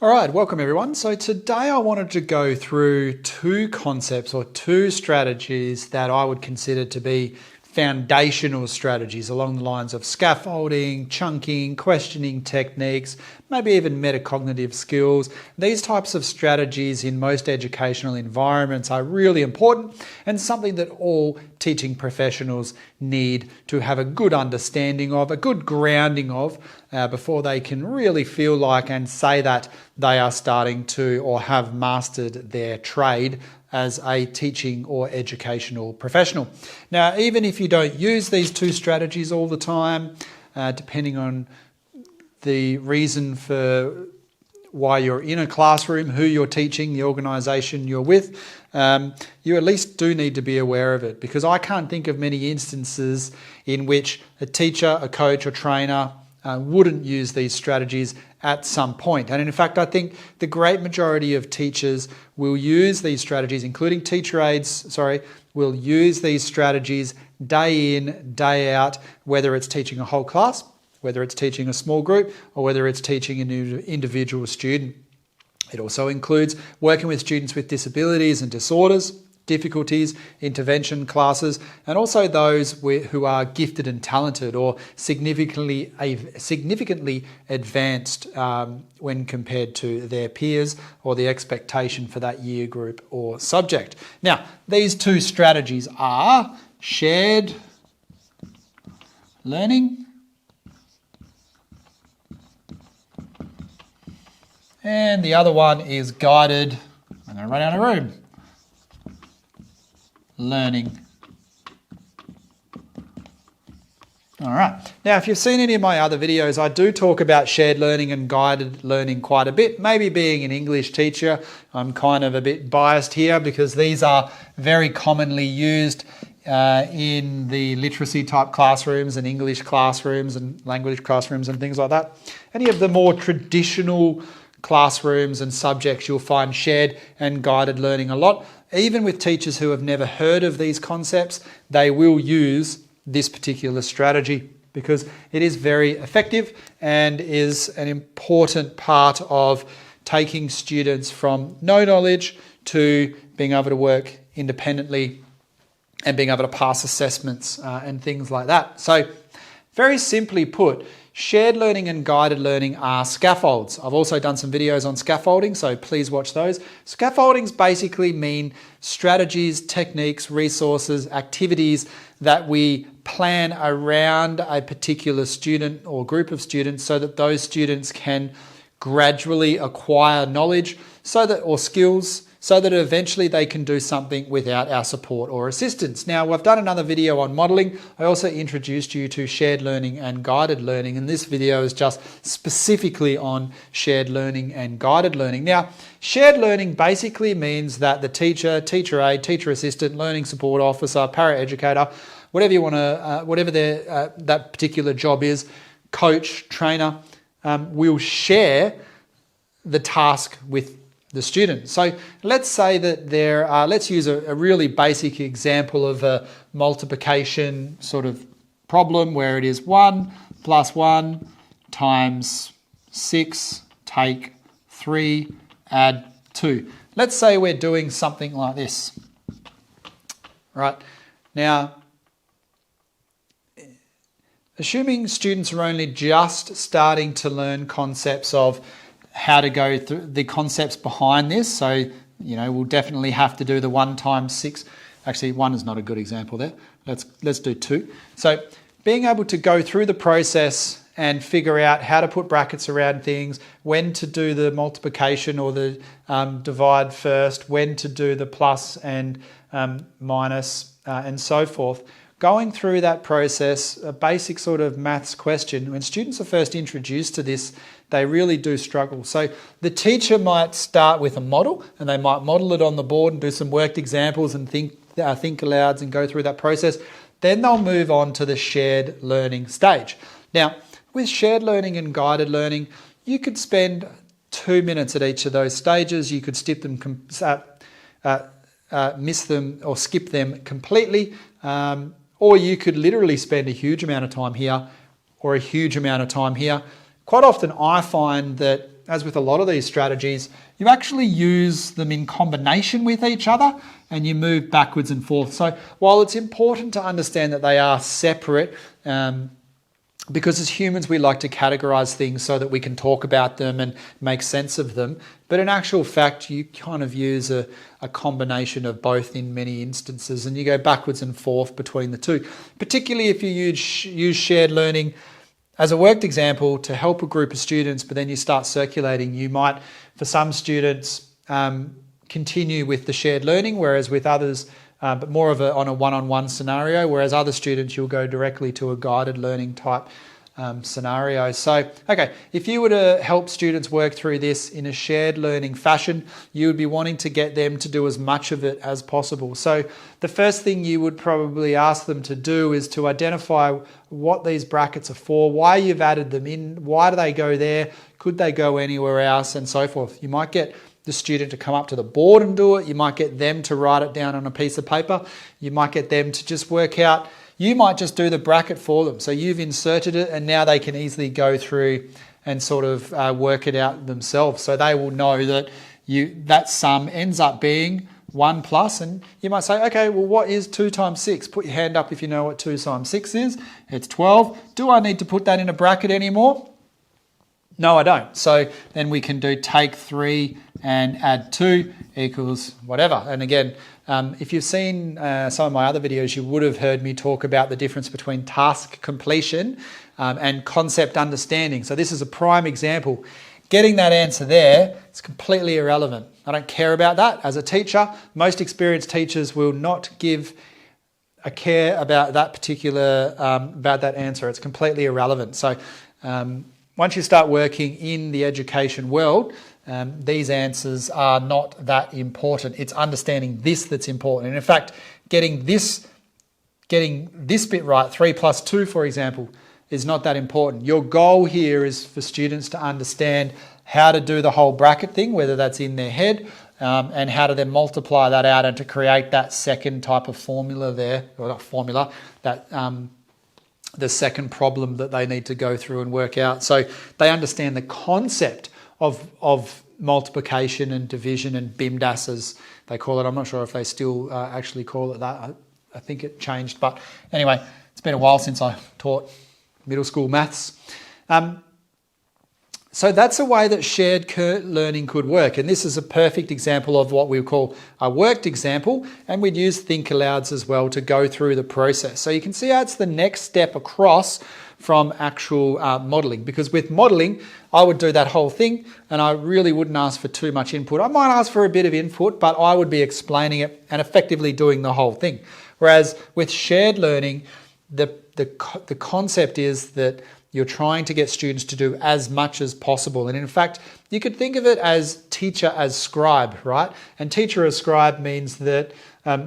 All right, welcome everyone. So today I wanted to go through two concepts or two strategies that I would consider to be foundational strategies along the lines of scaffolding, chunking, questioning techniques, maybe even metacognitive skills. These types of strategies in most educational environments are really important and something that all teaching professionals need to have a good understanding of, a good grounding of, before they can really feel like and say that they are starting to or have mastered their trade as a teaching or educational professional. Now, even if you don't use these two strategies all the time, depending on the reason for why you're in a classroom, who you're teaching, the organisation you're with, you at least do need to be aware of it, because I can't think of many instances in which a teacher, a coach or trainer wouldn't use these strategies at some point. And in fact, I think the great majority of teachers will use these strategies, including teacher aides, will use these strategies day in, day out, whether it's teaching a whole class, whether it's teaching a small group, or whether it's teaching an individual student. It also includes working with students with disabilities and disorders, difficulties, intervention classes, and also those who are gifted and talented or significantly advanced when compared to their peers or the expectation for that year group or subject. Now, these two strategies are shared learning and the other one is guided, I'm going to run out of room, learning. All right. Now, if you've seen any of my other videos, I do talk about shared learning and guided learning quite a bit. Maybe being an English teacher, I'm kind of a bit biased here because these are very commonly used in the literacy type classrooms and English classrooms and language classrooms and things like that. Any of the more traditional classrooms and subjects, you'll find shared and guided learning a lot. Even with teachers who have never heard of these concepts, they will use this particular strategy because it is very effective and is an important part of taking students from no knowledge to being able to work independently and being able to pass assessments and things like that. So very simply put, shared learning and guided learning are scaffolds. I've also done some videos on scaffolding, so please watch those. Scaffoldings basically mean strategies, techniques, resources, activities that we plan around a particular student or group of students so that those students can gradually acquire knowledge or skills so that eventually they can do something without our support or assistance. Now, I've done another video on modelling. I also introduced you to shared learning and guided learning, and this video is just specifically on shared learning and guided learning. Now, shared learning basically means that the teacher, teacher aide, teacher assistant, learning support officer, paraeducator, whatever you want to, whatever that particular job is, coach, trainer, will share the task with the student. So let's say that let's use a really basic example of a multiplication sort of problem where it is 1 + 1 times 6, take 3, add 2. Let's say we're doing something like this. Right. Now, assuming students are only just starting to learn concepts of how to go through the concepts behind this. So, we'll definitely have to do the 1 times 6. Actually, 1 is not a good example there. Let's do 2. So being able to go through the process and figure out how to put brackets around things, when to do the multiplication or the divide first, when to do the plus and minus and so forth. Going through that process, a basic sort of maths question, when students are first introduced to this, they really do struggle. So the teacher might start with a model and they might model it on the board and do some worked examples and think alouds and go through that process. Then they'll move on to the shared learning stage. Now, with shared learning and guided learning, you could spend 2 minutes at each of those stages. You could miss them or skip them completely. Or you could literally spend a huge amount of time here or a huge amount of time here. Quite often I find that as with a lot of these strategies, you actually use them in combination with each other and you move backwards and forth. So while it's important to understand that they are separate, because as humans we like to categorize things so that we can talk about them and make sense of them, but in actual fact you kind of use a combination of both in many instances, and you go backwards and forth between the two, particularly if you use shared learning as a worked example to help a group of students, but then you start circulating. You might, for some students, continue with the shared learning, whereas with others, but more of on a one-on-one scenario, whereas other students you'll go directly to a guided learning type scenario. So, okay, if you were to help students work through this in a shared learning fashion, you would be wanting to get them to do as much of it as possible. So the first thing you would probably ask them to do is to identify what these brackets are for, why you've added them in, why do they go there, could they go anywhere else, and so forth. You might get the student to come up to the board and do it. You might get them to write it down on a piece of paper. You might get them to just work out. You might just do the bracket for them. So you've inserted it and now they can easily go through and sort of work it out themselves. So they will know that that sum ends up being 1 plus, and you might say, okay, well, what is 2 times 6? Put your hand up if you know what 2 times 6 is. It's 12. Do I need to put that in a bracket anymore? No, I don't. So then we can do take 3 and add 2 equals whatever. And again, if you've seen some of my other videos, you would have heard me talk about the difference between task completion and concept understanding. So this is a prime example. Getting that answer there is completely irrelevant. I don't care about that. As a teacher, most experienced teachers will not give a care about that particular, about that answer. It's completely irrelevant. So once you start working in the education world, these answers are not that important. It's understanding this that's important. And in fact, getting this bit right, 3 plus 2, for example, is not that important. Your goal here is for students to understand how to do the whole bracket thing, whether that's in their head, and how to then multiply that out and to create that second type of formula there, or not formula, that the second problem that they need to go through and work out. So they understand the concept of multiplication and division and BIMDAS, as they call it. I'm not sure if they still actually call it that. I think it changed. But anyway, it's been a while since I taught middle school maths. So that's a way that shared learning could work. And this is a perfect example of what we call a worked example. And we'd use think alouds as well to go through the process. So you can see how it's the next step across from actual modelling. Because with modelling, I would do that whole thing and I really wouldn't ask for too much input. I might ask for a bit of input, but I would be explaining it and effectively doing the whole thing. Whereas with shared learning, the concept is that you're trying to get students to do as much as possible. And in fact, you could think of it as teacher as scribe, right? And teacher as scribe means that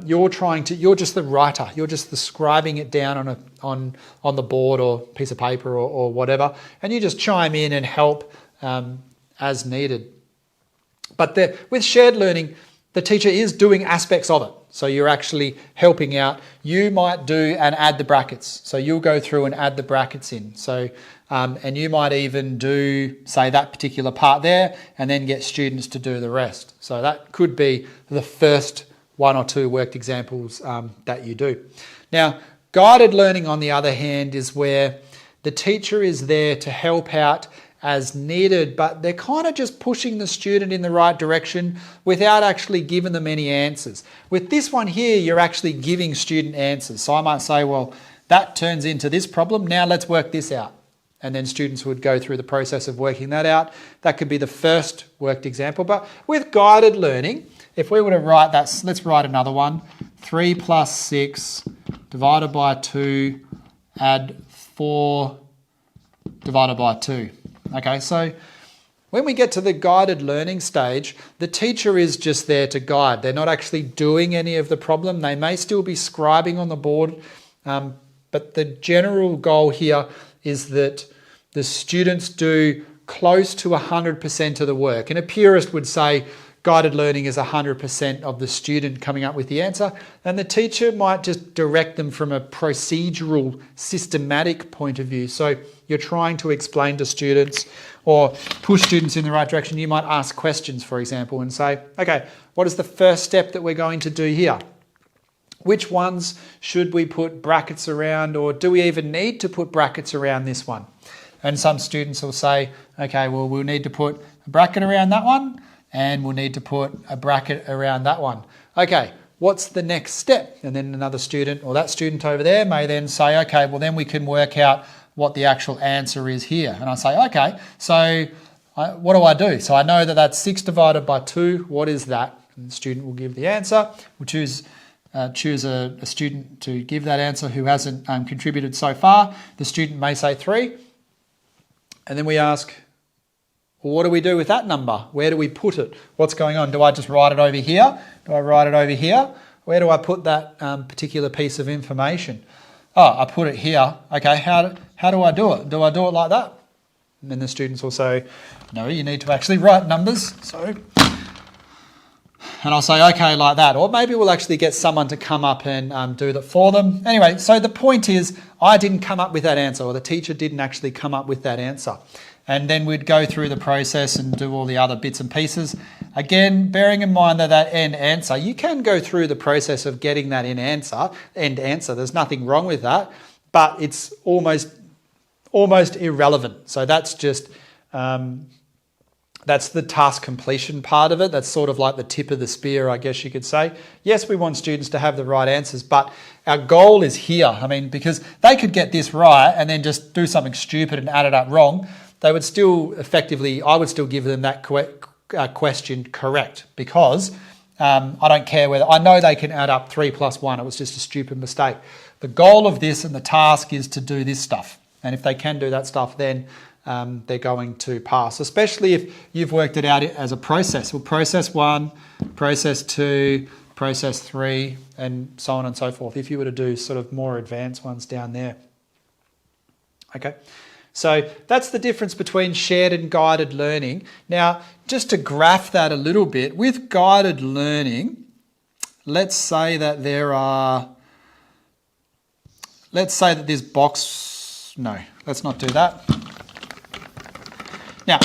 you're just the writer. You're just the scribing it down on the board or piece of paper or whatever. And you just chime in and help as needed. But with shared learning, the teacher is doing aspects of it. So you're actually helping out. You might do and add the brackets. So you'll go through and add the brackets in. So, and you might even do, say, that particular part there and then get students to do the rest. So that could be the first 1 or 2 worked examples that you do. Now, guided learning, on the other hand, is where the teacher is there to help out as needed, but they're kind of just pushing the student in the right direction without actually giving them any answers. With this one here, you're actually giving student answers. So I might say, well, that turns into this problem. Now let's work this out. And then students would go through the process of working that out. That could be the first worked example. But with guided learning, if we were to write that, let's write another one. 3 plus 6 divided by 2, add 4 divided by 2. Okay, so when we get to the guided learning stage, the teacher is just there to guide. They're not actually doing any of the problem. They may still be scribing on the board, but the general goal here is that the students do close to 100% of the work. And a purist would say guided learning is 100% of the student coming up with the answer, and the teacher might just direct them from a procedural, systematic point of view. So you're trying to explain to students or push students in the right direction. You might ask questions, for example, and say, okay, what is the first step that we're going to do here? Which ones should we put brackets around, or do we even need to put brackets around this one? And some students will say, okay, well, we'll need to put a bracket around that one, and we'll need to put a bracket around that one. Okay, what's the next step? And then another student, or that student over there, may then say, okay, well, then we can work out what the actual answer is here. And I say, okay, so what do I do? So I know that that's 6 divided by 2. What is that? And the student will give the answer. We'll choose a student to give that answer who hasn't contributed so far. The student may say 3. And then we ask, well, what do we do with that number? Where do we put it? What's going on? Do I just write it over here? Do I write it over here? Where do I put that particular piece of information? Oh, I put it here. Okay, how do I do it? Do I do it like that? And then the students will say, no, you need to actually write numbers. So... And I'll say, okay, like that. Or maybe we'll actually get someone to come up and do that for them. Anyway, so the point is, I didn't come up with that answer, or the teacher didn't actually come up with that answer. And then we'd go through the process and do all the other bits and pieces. Again, bearing in mind that end answer, you can go through the process of getting that end answer. There's nothing wrong with that, but it's almost irrelevant. So that's just... that's the task completion part of it. That's sort of like the tip of the spear, I guess you could say. Yes, we want students to have the right answers, but our goal is here. I mean, because they could get this right and then just do something stupid and add it up wrong. They would still effectively, I would still give them that question correct, because I don't care whether, I know they can add up 3 plus 1. It was just a stupid mistake. The goal of this and the task is to do this stuff. And if they can do that stuff, then they're going to pass, especially if you've worked it out as a process. Well, process 1, process 2, process 3, and so on and so forth, if you were to do sort of more advanced ones down there. Okay, so that's the difference between shared and guided learning. Now, just to graph that a little bit, with guided learning, let's say that this box, no, let's not do that. Now,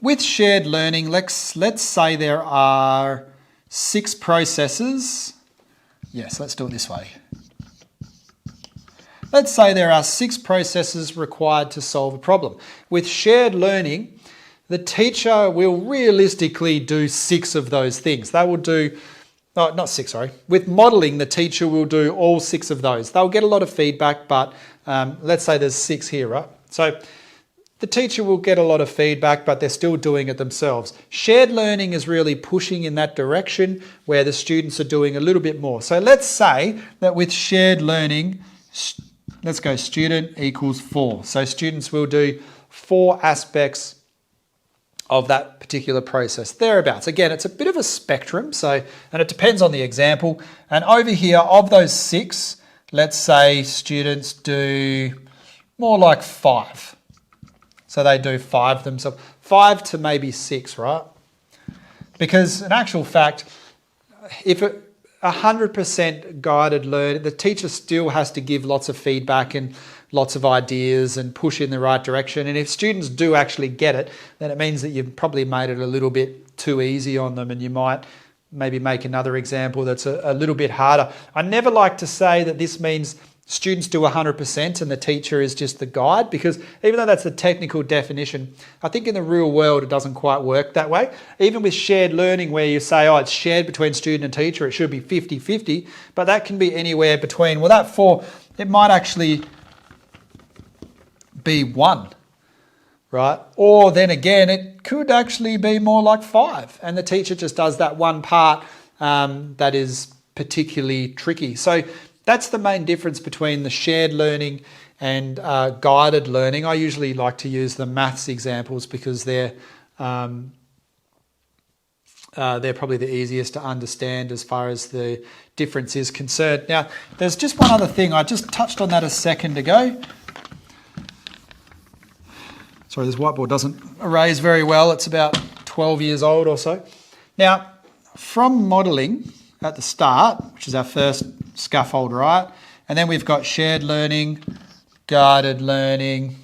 with shared learning, let's say there are 6 processes. Yes, let's do it this way. Let's say there are 6 processes required to solve a problem. With shared learning, the teacher will realistically do 6 of those things. They will do, oh, not 6, sorry. With modelling, the teacher will do all 6 of those. They'll get a lot of feedback, but let's say there's 6 here, right? So the teacher will get a lot of feedback, but they're still doing it themselves. Shared learning is really pushing in that direction where the students are doing a little bit more. So let's say that with shared learning, let's go student equals 4. So students will do 4 aspects of that particular process, thereabouts. Again, it's a bit of a spectrum, and it depends on the example. And over here, of those 6, let's say students do more like 5. So they do 5 themselves, 5 to maybe 6, right? Because in actual fact, if 100% guided learning, the teacher still has to give lots of feedback and lots of ideas and push in the right direction. And if students do actually get it, then it means that you've probably made it a little bit too easy on them, and you might maybe make another example that's a little bit harder. I never like to say that this means students do 100% and the teacher is just the guide, because even though that's the technical definition, I think in the real world it doesn't quite work that way. Even with shared learning, where you say, oh, it's shared between student and teacher, it should be 50-50, but that can be anywhere between, well, that 4, it might actually be 1, right? Or then again, it could actually be more like 5, and the teacher just does that one part that is particularly tricky. So that's the main difference between the shared learning and guided learning. I usually like to use the maths examples because they're probably the easiest to understand as far as the difference is concerned. Now, there's just one other thing. I just touched on that a second ago. Sorry, this whiteboard doesn't erase very well. It's about 12 years old or so. Now, from modelling at the start, which is our first scaffold, right? And then we've got shared learning, guided learning,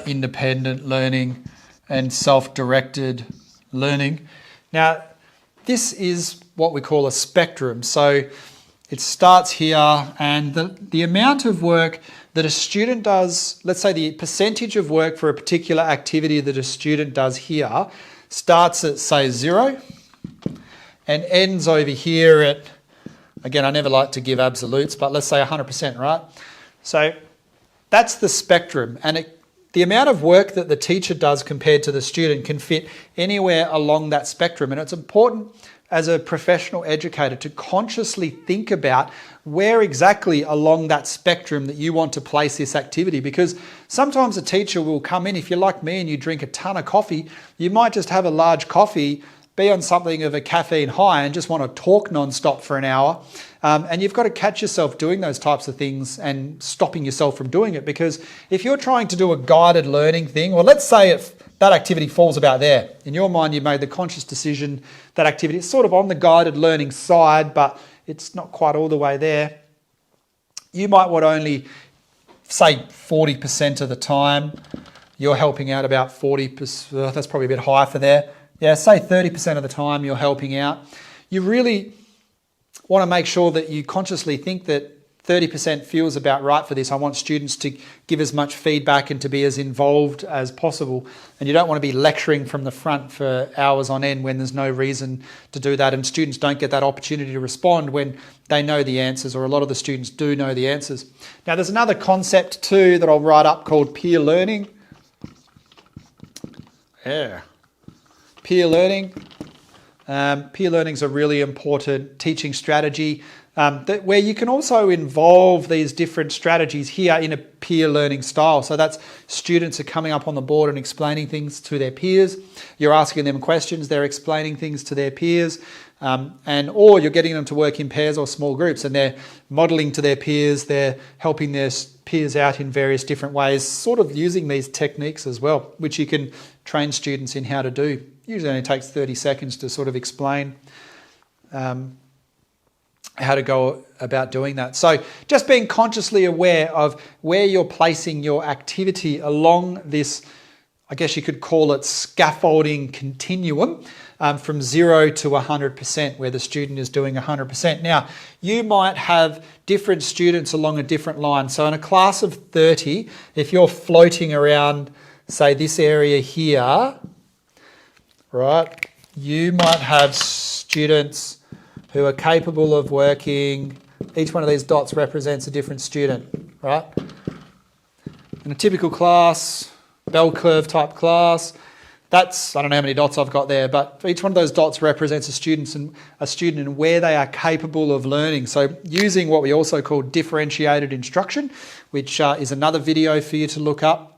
independent learning, and self-directed learning. Now, this is what we call a spectrum. So it starts here, and the amount of work that a student does, let's say the percentage of work for a particular activity that a student does here starts at, say, 0 and ends over here at, again, I never like to give absolutes, but let's say 100%, right? So that's the spectrum, and the amount of work that the teacher does compared to the student can fit anywhere along that spectrum. And it's important as a professional educator to consciously think about where exactly along that spectrum that you want to place this activity, because sometimes a teacher will come in, if you're like me and you drink a ton of coffee, you might just have a large coffee, be on something of a caffeine high and just want to talk non-stop for an hour. And you've got to catch yourself doing those types of things and stopping yourself from doing it, because if you're trying to do a guided learning thing, or let's say if that activity falls about there, in your mind you made the conscious decision that activity is sort of on the guided learning side, but it's not quite all the way there. You might want only, say, 40% of the time you're helping out about 40%, that's probably a bit high for there. Yeah, say 30% of the time you're helping out. You really want to make sure that you consciously think that 30% feels about right for this. I want students to give as much feedback and to be as involved as possible. And you don't want to be lecturing from the front for hours on end when there's no reason to do that. And students don't get that opportunity to respond when they know the answers, or a lot of the students do know the answers. Now, there's another concept too that I'll write up called peer learning. Yeah. Peer learning. Peer learning is a really important teaching strategy where you can also involve these different strategies here in a peer learning style. So that's students are coming up on the board and explaining things to their peers. You're asking them questions, they're explaining things to their peers, or you're getting them to work in pairs or small groups, and they're modelling to their peers, they're helping their peers out in various different ways, sort of using these techniques as well, which you can train students in how to do. Usually only takes 30 seconds to sort of explain how to go about doing that. So just being consciously aware of where you're placing your activity along this, I guess you could call it scaffolding continuum, from 0 to 100%, where the student is doing 100%. Now, you might have different students along a different line. So in a class of 30, if you're floating around, say, this area here, right, you might have students who are capable of working, each one of these dots represents a different student, right? In a typical class, bell curve type class, that's, I don't know how many dots I've got there, but each one of those dots represents a student and where they are capable of learning. So using what we also call differentiated instruction, which is another video for you to look up.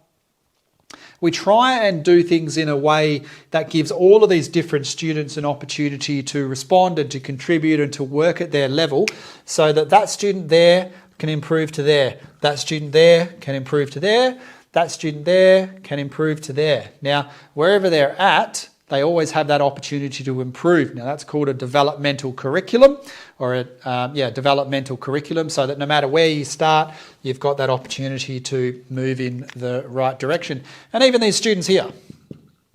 We try and do things in a way that gives all of these different students an opportunity to respond and to contribute and to work at their level, so that that student there can improve to there, that student there can improve to there, that student there can improve to there. Now, wherever they're at, they always have that opportunity to improve. Now, that's called a developmental curriculum, or a developmental curriculum, so that no matter where you start, you've got that opportunity to move in the right direction. And even these students here,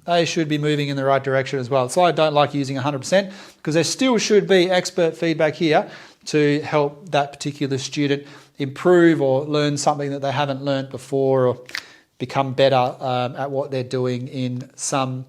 they should be moving in the right direction as well. So I don't like using 100%, because there still should be expert feedback here to help that particular student improve or learn something that they haven't learnt before, or become better at what they're doing in some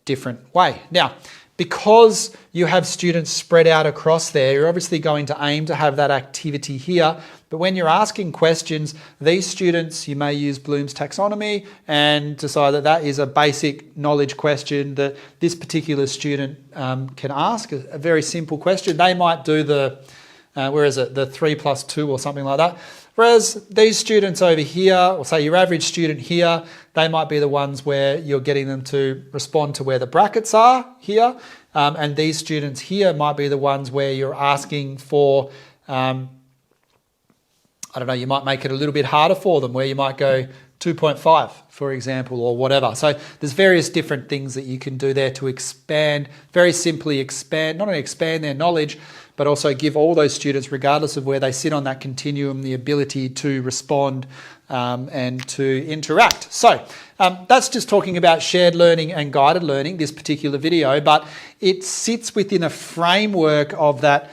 different way. Now, because you have students spread out across there, you're obviously going to aim to have that activity here. But when you're asking questions, these students, you may use Bloom's taxonomy and decide that that is a basic knowledge question that this particular student can ask, a very simple question. They might do the, the 3 + 2 or something like that. Whereas these students over here, or say your average student here, they might be the ones where you're getting them to respond to where the brackets are here. And these students here might be the ones where you're asking for, I don't know, you might make it a little bit harder for them, where you might go 2.5, for example, or whatever. So there's various different things that you can do there to expand, very simply expand, not only expand their knowledge, but also give all those students, regardless of where they sit on that continuum, the ability to respond and to interact. So that's just talking about shared learning and guided learning, this particular video, but it sits within a framework of that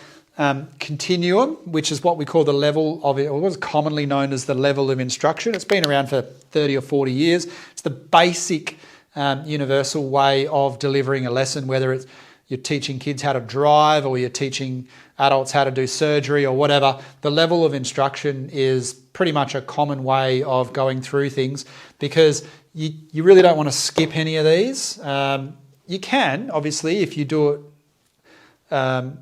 continuum, which is what we call the level of it, or what's commonly known as the level of instruction. It's been around for 30 or 40 years. It's the basic universal way of delivering a lesson, whether it's you're teaching kids how to drive or you're teaching adults how to do surgery or whatever. The level of instruction is pretty much a common way of going through things, because you really don't want to skip any of these. You can, obviously, if you do it,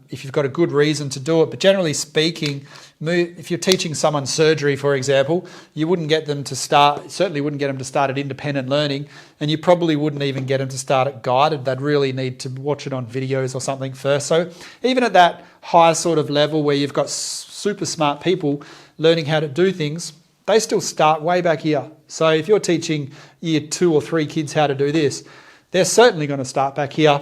if you've got a good reason to do it, but generally speaking, if you're teaching someone surgery, for example, you wouldn't get them to start, certainly wouldn't get them to start at independent learning, and you probably wouldn't even get them to start at guided. They'd really need to watch it on videos or something first. So even at that higher sort of level where you've got super smart people learning how to do things, they still start way back here. So if you're teaching year 2 or 3 kids how to do this, they're certainly going to start back here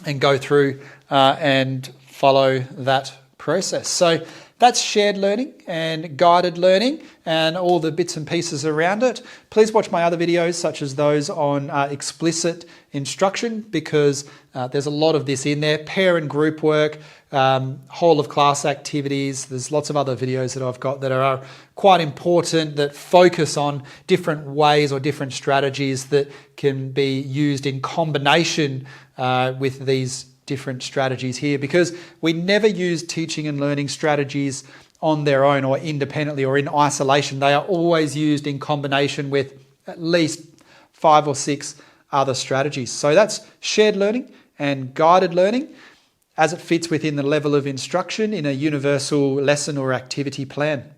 and go through and follow that process. So that's shared learning and guided learning and all the bits and pieces around it. Please watch my other videos, such as those on explicit instruction, because there's a lot of this in there. Pair and group work, whole of class activities. There's lots of other videos that I've got that are quite important, that focus on different ways or different strategies that can be used in combination with these different strategies here, because we never use teaching and learning strategies on their own or independently or in isolation. They are always used in combination with at least 5 or 6 other strategies. So that's shared learning and guided learning as it fits within the level of instruction in a universal lesson or activity plan.